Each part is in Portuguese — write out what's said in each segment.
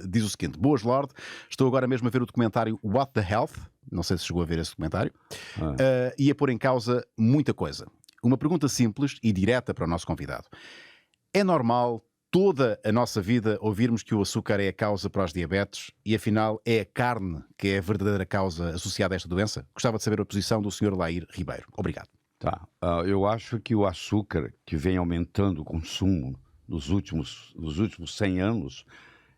diz o seguinte: Boas, Lorde, estou agora mesmo a ver o documentário What the Health, não sei se chegou a ver esse documentário, e a pôr em causa muita coisa. Uma pergunta simples e direta para o nosso convidado. É normal toda a nossa vida ouvirmos que o açúcar é a causa para os diabetes e afinal é a carne que é a verdadeira causa associada a esta doença? Gostava de saber a posição do Sr. Lair Ribeiro. Obrigado. Tá. Eu acho que o açúcar, que vem aumentando o consumo nos últimos 100 anos,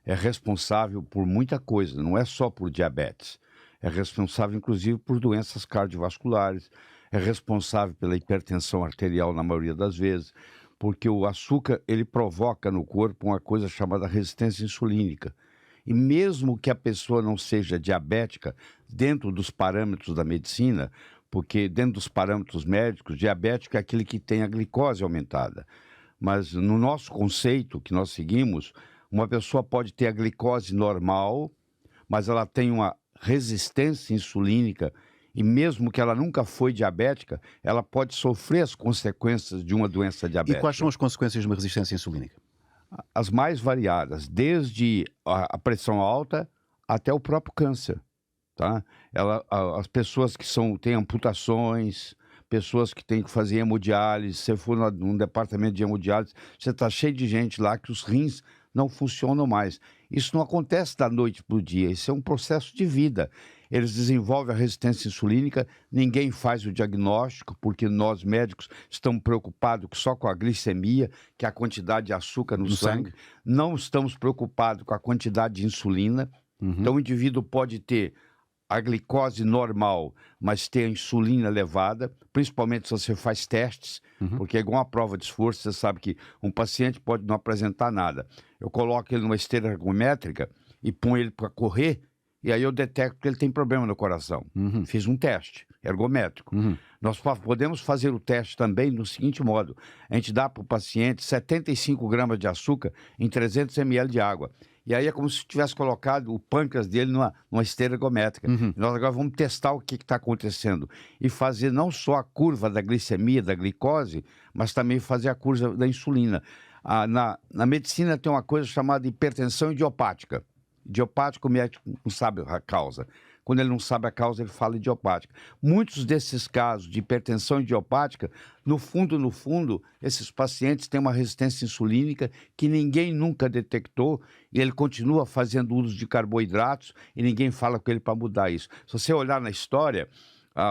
é responsável por muita coisa, não é só por diabetes. É responsável, inclusive, por doenças cardiovasculares, é responsável pela hipertensão arterial na maioria das vezes, porque o açúcar, ele provoca no corpo uma coisa chamada resistência insulínica. E mesmo que a pessoa não seja diabética, dentro dos parâmetros da medicina, porque dentro dos parâmetros médicos, diabético é aquele que tem a glicose aumentada. Mas no nosso conceito que nós seguimos, uma pessoa pode ter a glicose normal, mas ela tem uma resistência insulínica, e mesmo que ela nunca foi diabética, ela pode sofrer as consequências de uma doença diabética. E quais são as consequências de uma resistência insulínica? As mais variadas, desde a pressão alta até o próprio câncer. Tá? As pessoas que têm amputações, pessoas que têm que fazer hemodiálise, se você for num departamento de hemodiálise, você está cheio de gente lá que os rins não funcionam mais. Isso não acontece da noite para o dia, isso é um processo de vida. Eles desenvolvem a resistência insulínica, ninguém faz o diagnóstico, porque nós médicos estamos preocupados só com a glicemia, que é a quantidade de açúcar no sangue. Não estamos preocupados com a quantidade de insulina. Então o indivíduo pode ter a glicose normal, mas ter a insulina elevada, principalmente se você faz testes, porque é igual uma prova de esforço, você sabe que um paciente pode não apresentar nada. Eu coloco ele numa esteira ergométrica e ponho ele para correr, e aí eu detecto que ele tem problema no coração. Fiz um teste ergométrico. Nós podemos fazer o teste também no seguinte modo: a gente dá para o paciente 75 gramas de açúcar em 300 ml de água. E aí é como se tivesse colocado o pâncreas dele numa esteira ergométrica. Nós agora vamos testar o que está acontecendo e fazer não só a curva da glicemia, da glicose, mas também fazer a curva da insulina. Na medicina tem uma coisa chamada hipertensão idiopática. Idiopática, o médico não sabe a causa. Quando ele não sabe a causa, ele fala idiopática. Muitos desses casos de hipertensão idiopática, no fundo, esses pacientes têm uma resistência insulínica que ninguém nunca detectou e ele continua fazendo uso de carboidratos e ninguém fala com ele para mudar isso. Se você olhar na história,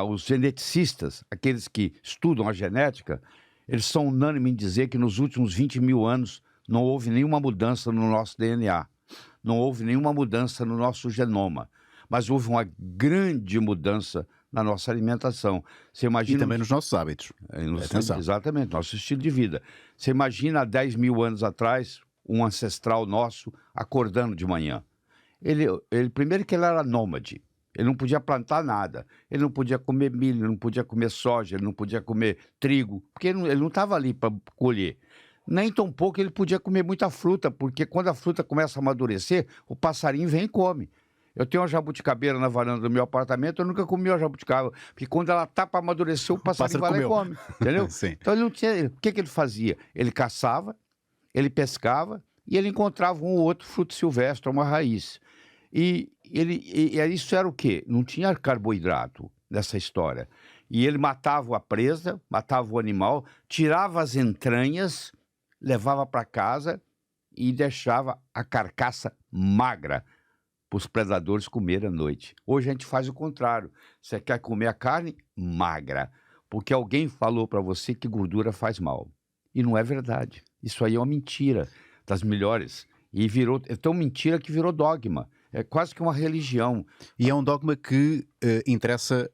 os geneticistas, aqueles que estudam a genética, eles são unânimes em dizer que nos últimos 20 mil anos não houve nenhuma mudança no nosso DNA, não houve nenhuma mudança no nosso genoma. Mas houve uma grande mudança na nossa alimentação. Você imagina... E também nos nossos hábitos. Exatamente, nosso estilo de vida. Você imagina há 10 mil anos atrás, um ancestral nosso acordando de manhã. Primeiro que ele era nômade. Ele não podia plantar nada. Ele não podia comer milho, ele não podia comer soja, ele não podia comer trigo, porque ele não estava ali para colher. Nem tão pouco ele podia comer muita fruta, porque quando a fruta começa a amadurecer, o passarinho vem e come. Eu tenho uma jabuticabeira na varanda do meu apartamento, eu nunca comi uma jabuticaba, porque quando ela tá para amadurecer, o passarinho vai lá e come, entendeu? Então ele não tinha... O que ele fazia? Ele caçava, ele pescava e ele encontrava um ou outro fruto silvestre, uma raiz. E isso era o quê? Não tinha carboidrato nessa história. E ele matava a presa, matava o animal, tirava as entranhas, levava para casa e deixava a carcaça magra para os predadores comerem à noite. Hoje a gente faz o contrário. Você quer comer a carne magra, porque alguém falou para você que gordura faz mal. E não é verdade. Isso aí é uma mentira das melhores. E é tão mentira que virou dogma. É quase que uma religião. E é um dogma que interessa...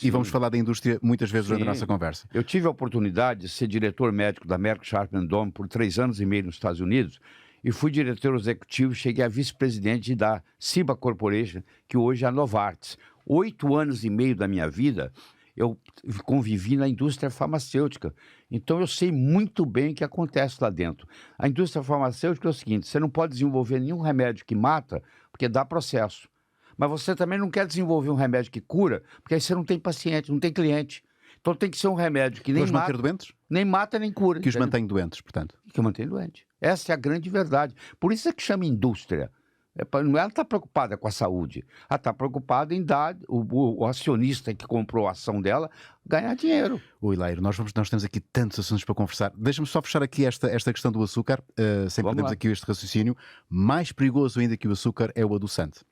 E vamos falar da indústria muitas vezes durante a nossa conversa. Eu tive a oportunidade de ser diretor médico da Merck Sharp & Dohme por 3 anos e meio nos Estados Unidos, e fui diretor executivo, cheguei a vice-presidente da Ciba Corporation, que hoje é a Novartis. 8 anos e meio da minha vida, eu convivi na indústria farmacêutica. Então eu sei muito bem o que acontece lá dentro. A indústria farmacêutica é o seguinte: você não pode desenvolver nenhum remédio que mata, porque dá processo. Mas você também não quer desenvolver um remédio que cura, porque aí você não tem paciente, não tem cliente. Então tem que ser um remédio que nem mata, manter doentes? Nem mata, nem cura. Que os mantém doentes, portanto. Que mantém doente. Essa é a grande verdade. Por isso é que chama indústria. Ela está preocupada com a saúde. Ela está preocupada em dar o acionista que comprou a ação dela ganhar dinheiro. Oi, Lairo, nós temos aqui tantos assuntos para conversar. Deixa-me só fechar aqui esta questão do açúcar, sem perdermos aqui este raciocínio. Mais perigoso ainda que o açúcar é o adoçante.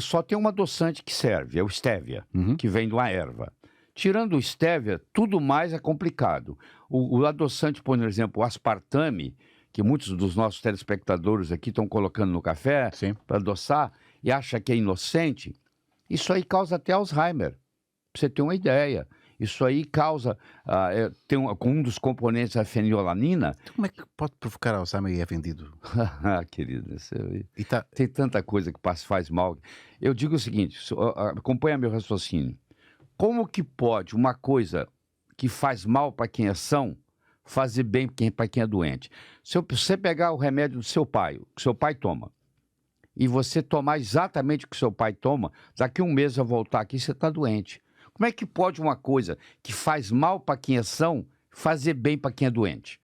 Só tem um adoçante que serve, é o stevia, que vem de uma erva. Tirando o stevia, tudo mais é complicado. O adoçante, por exemplo, o aspartame, que muitos dos nossos telespectadores aqui estão colocando no café para adoçar e acha que é inocente, isso aí causa até Alzheimer, para você ter uma ideia. Isso aí causa, um dos componentes a fenilalanina. Então, como é que pode provocar Alzheimer e é vendido? Querido, tem tanta coisa que faz mal. Eu digo o seguinte, acompanha meu raciocínio. Como que pode uma coisa que faz mal para quem é são fazer bem para quem é doente? Se você pegar o remédio do seu pai, que seu pai toma, e você tomar exatamente o que seu pai toma, daqui um mês eu voltar aqui, você está doente. Como é que pode uma coisa que faz mal para quem é são fazer bem para quem é doente?